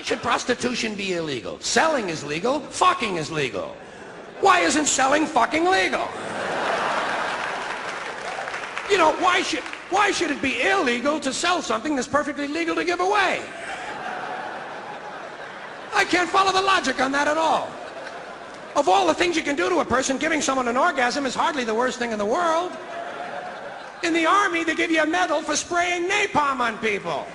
Why should prostitution be illegal? Selling is legal, fucking is legal. Why isn't selling fucking legal? You know, why should it be illegal to sell something that's perfectly legal to give away? I can't follow the logic on that at all. Of all the things you can do to a person, giving someone an orgasm is hardly the worst thing in the world. In the Army, they give you a medal for spraying napalm on people.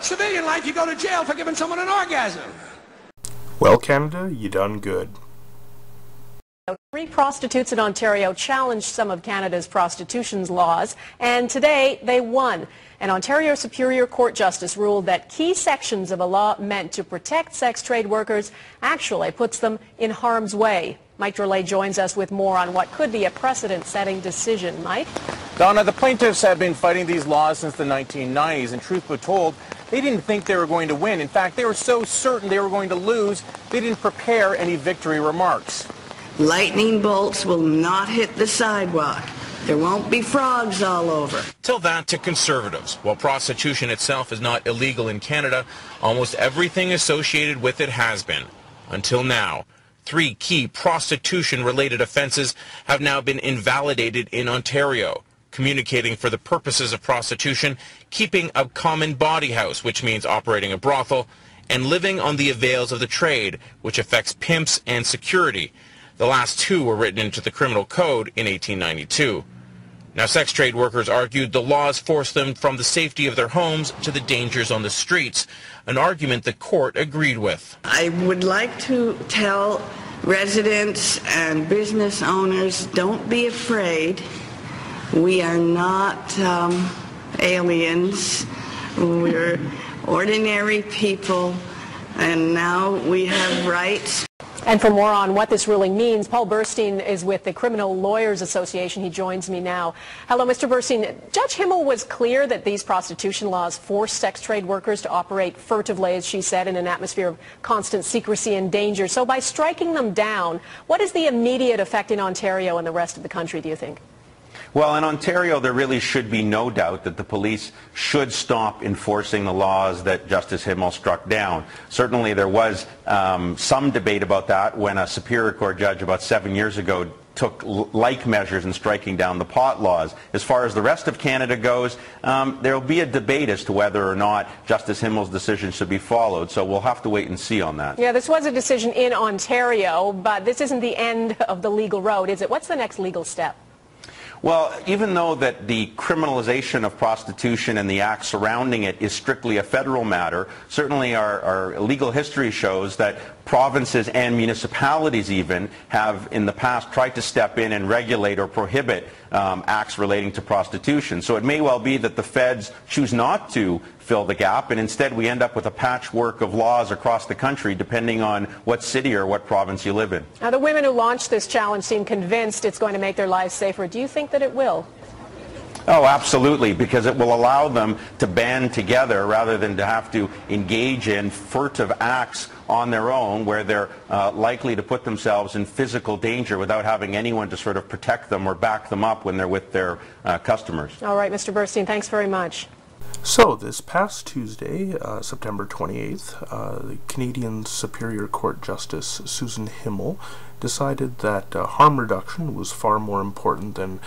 Civilian life, you go to jail for giving someone an orgasm. Well, Canada, you done good. 3 prostitutes in Ontario challenged some of Canada's prostitution laws, and today they won. An Ontario Superior Court justice ruled that key sections of a law meant to protect sex trade workers actually puts them in harm's way. Mike Drolet joins us with more on what could be a precedent-setting decision. Mike? Donna, the plaintiffs have been fighting these laws since the 1990s, and truth be told, they didn't think they were going to win. In fact, they were so certain they were going to lose, they didn't prepare any victory remarks. Lightning bolts will not hit the sidewalk. There won't be frogs all over. Tell that to conservatives. While prostitution itself is not illegal in Canada, almost everything associated with it has been. Until now. 3 key prostitution-related offenses have now been invalidated in Ontario. Communicating for the purposes of prostitution, keeping a common body house, which means operating a brothel, and living on the avails of the trade, which affects pimps and security. The last 2 were written into the criminal code in 1892. Now, sex trade workers argued the laws forced them from the safety of their homes to the dangers on the streets, an argument the court agreed with. I would like to tell residents and business owners, don't be afraid. We are not aliens. We're ordinary people, and now we have rights. And for more on what this ruling means, Paul Burstein is with the Criminal Lawyers Association. He joins me now. Hello, Mr. Burstein. Judge Himmel was clear that these prostitution laws force sex trade workers to operate furtively, as she said, in an atmosphere of constant secrecy and danger. So by striking them down, what is the immediate effect in Ontario and the rest of the country, do you think? Well, in Ontario, there really should be no doubt that the police should stop enforcing the laws that Justice Himmel struck down. Certainly there was some debate about that when a Superior Court judge about 7 years ago took like measures in striking down the pot laws. As far as the rest of Canada goes, there will be a debate as to whether or not Justice Himmel's decision should be followed, so we'll have to wait and see on that. Yeah, this was a decision in Ontario, but this isn't the end of the legal road, is it? What's the next legal step? Well, even though that the criminalization of prostitution and the act surrounding it is strictly a federal matter, certainly our legal history shows that provinces and municipalities even have in the past tried to step in and regulate or prohibit acts relating to prostitution. So it may well be that the feds choose not to fill the gap, and instead we end up with a patchwork of laws across the country depending on what city or what province you live in. Now, the women who launched this challenge seem convinced it's going to make their lives safer. Do you think that it will? Oh, absolutely, because it will allow them to band together rather than to have to engage in furtive acts on their own where they're likely to put themselves in physical danger without having anyone to sort of protect them or back them up when they're with their customers. All right, Mr. Burstein, thanks very much. So, this past Tuesday, September 28th, the Canadian Superior Court Justice Susan Himmel decided that harm reduction was far more important than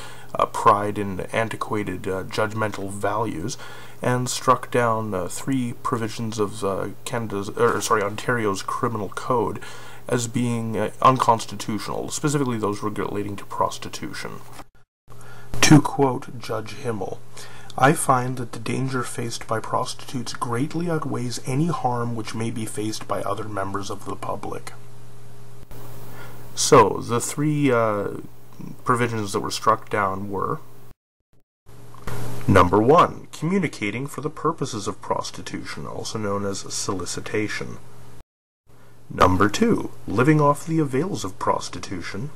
pride in antiquated judgmental values, and struck down 3 provisions of Ontario's criminal code as being unconstitutional, specifically those relating to prostitution. To quote Judge Himmel, "I find that the danger faced by prostitutes greatly outweighs any harm which may be faced by other members of the public." So, the 3 provisions that were struck down were: Number 1, communicating for the purposes of prostitution, also known as solicitation. Number 2, living off the avails of prostitution.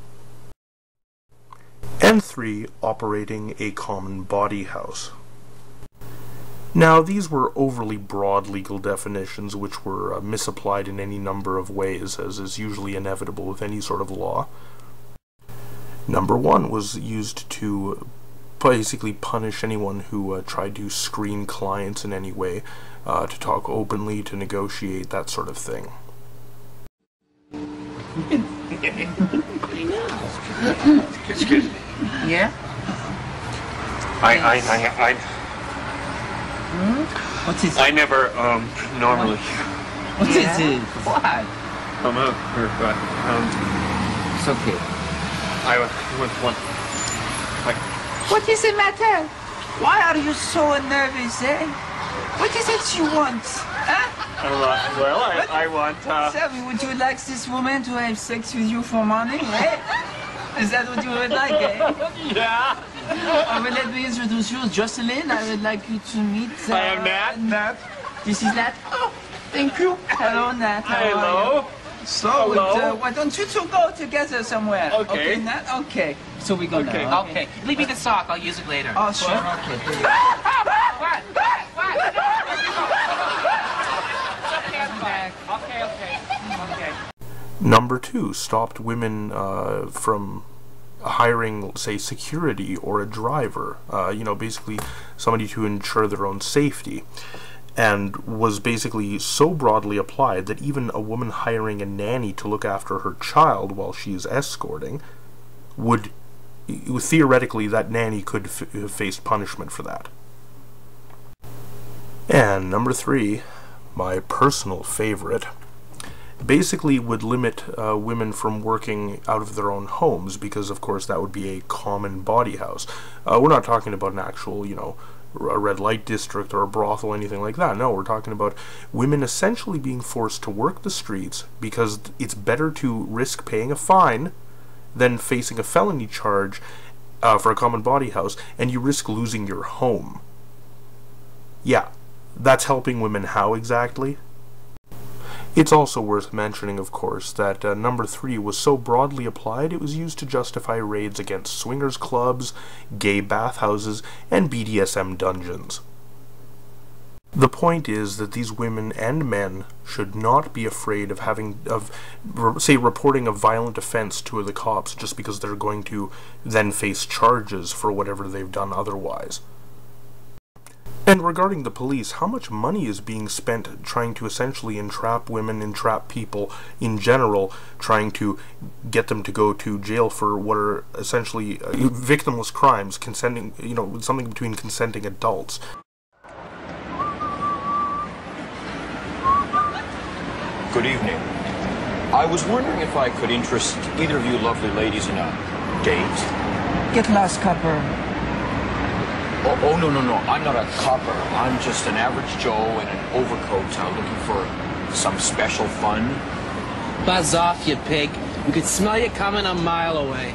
And 3, operating a common body house. Now, these were overly broad legal definitions which were misapplied in any number of ways, as is usually inevitable with any sort of law. Number 1 was used to basically punish anyone who tried to screen clients in any way, to talk openly, to negotiate, that sort of thing. Excuse me. Yeah? What is it? I never, normally. What is it? What? It's okay. I was one. What is the matter? Why are you so nervous, eh? What is it you want? Huh? Well, I want, Tell me, would you like this woman to have sex with you for money, eh? Is that what you would like, eh? Yeah. Well, let me introduce you, Jocelyn. I would like you to meet... I am Nat. Nat. This is Nat. Oh, thank you. Hello, Nat. How are Hello. you? So, why don't you two go together somewhere? Okay. Okay, Nat? Okay. So we go Okay. now. Okay, leave me the sock. I'll use it later. Oh, sure. Okay. What? Okay. Number 2 stopped women from hiring, say, security or a driver, basically somebody to ensure their own safety, and was basically so broadly applied that even a woman hiring a nanny to look after her child while she is escorting would, theoretically, that nanny could have faced punishment for that. And number 3, my personal favorite, basically would limit women from working out of their own homes, because of course that would be a common body house. We're not talking about an actual, a red light district or a brothel, anything like that. No, we're talking about women essentially being forced to work the streets because it's better to risk paying a fine than facing a felony charge for a common body house, and you risk losing your home. Yeah, that's helping women how exactly? It's also worth mentioning, of course, that number 3 was so broadly applied it was used to justify raids against swingers clubs, gay bathhouses, and BDSM dungeons. The point is that these women and men should not be afraid of reporting a violent offense to the cops just because they're going to then face charges for whatever they've done otherwise. And regarding the police, how much money is being spent trying to essentially entrap women, entrap people in general, trying to get them to go to jail for what are essentially victimless crimes, consenting, something between consenting adults. Good evening. I was wondering if I could interest either of you lovely ladies in a date. Get lost, copper. Oh, no. I'm not a copper. I'm just an average Joe in an overcoat looking for some special fun. Buzz off, you pig. We could smell you coming a mile away.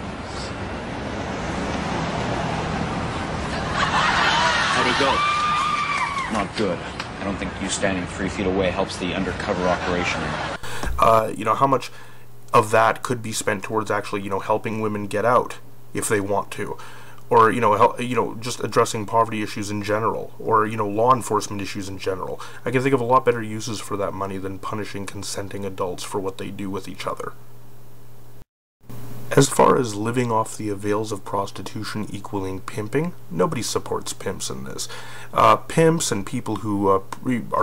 How'd it go? Not good. I don't think you standing 3 feet away helps the undercover operation. How much of that could be spent towards actually, helping women get out if they want to? Or, just addressing poverty issues in general, or, law enforcement issues in general. I can think of a lot better uses for that money than punishing consenting adults for what they do with each other. As far as living off the avails of prostitution equaling pimping, nobody supports pimps in this. Pimps and people who are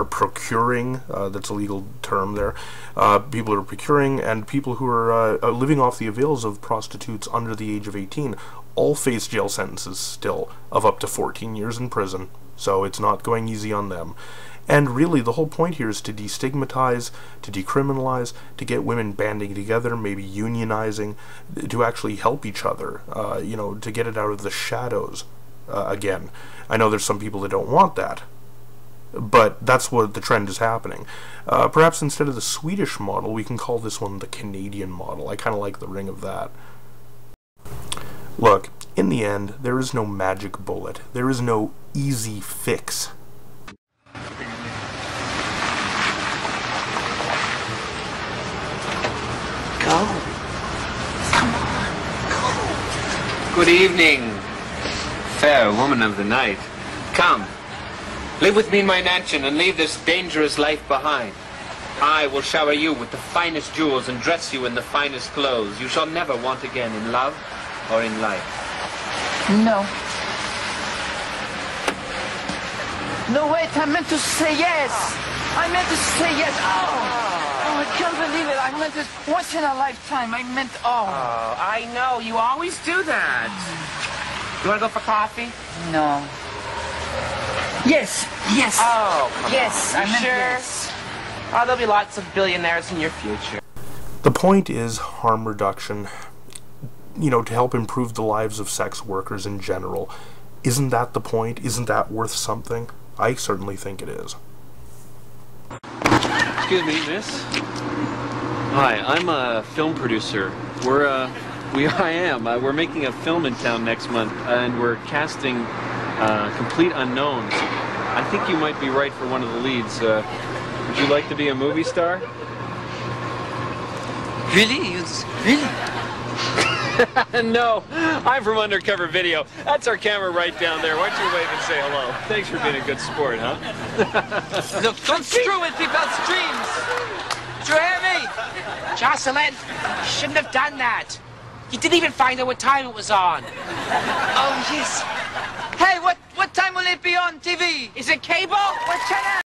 procuring, that's a legal term there, people who are procuring and people who are living off the avails of prostitutes under the age of 18 all face jail sentences still of up to 14 years in prison, so it's not going easy on them. And really, the whole point here is to destigmatize, to decriminalize, to get women banding together, maybe unionizing, to actually help each other, to get it out of the shadows again. I know there's some people that don't want that, but that's what the trend is happening. Perhaps instead of the Swedish model, we can call this one the Canadian model. I kind of like the ring of that. Look, in the end, there is no magic bullet. There is no easy fix. Good evening, fair woman of the night. Come, live with me in my mansion and leave this dangerous life behind. I will shower you with the finest jewels and dress you in the finest clothes. You shall never want again in love or in life. No. No, wait, I meant to say yes. I meant to say yes. Oh, I can't believe it. I meant it once in a lifetime. I meant, Oh, I know. You always do that. You want to go for coffee? No. Yes, yes. Oh, come yes, on. I You meant sure? yes. Oh, there'll be lots of billionaires in your future. The point is harm reduction, you know, to help improve the lives of sex workers in general. Isn't that the point? Isn't that worth something? I certainly think it is. Excuse me, miss. Hi, I'm a film producer. We're making a film in town next month, and we're casting complete unknowns. I think you might be right for one of the leads. Would you like to be a movie star? Really? Really? No, I'm from Undercover Video. That's our camera right down there. Why don't you wave and say hello? Thanks for being a good sport, huh? Look, don't screw with people's dreams. Do you hear me? Jocelyn, you shouldn't have done that. You didn't even find out what time it was on. Oh, yes. Hey, what time will it be on TV? Is it cable? What channel?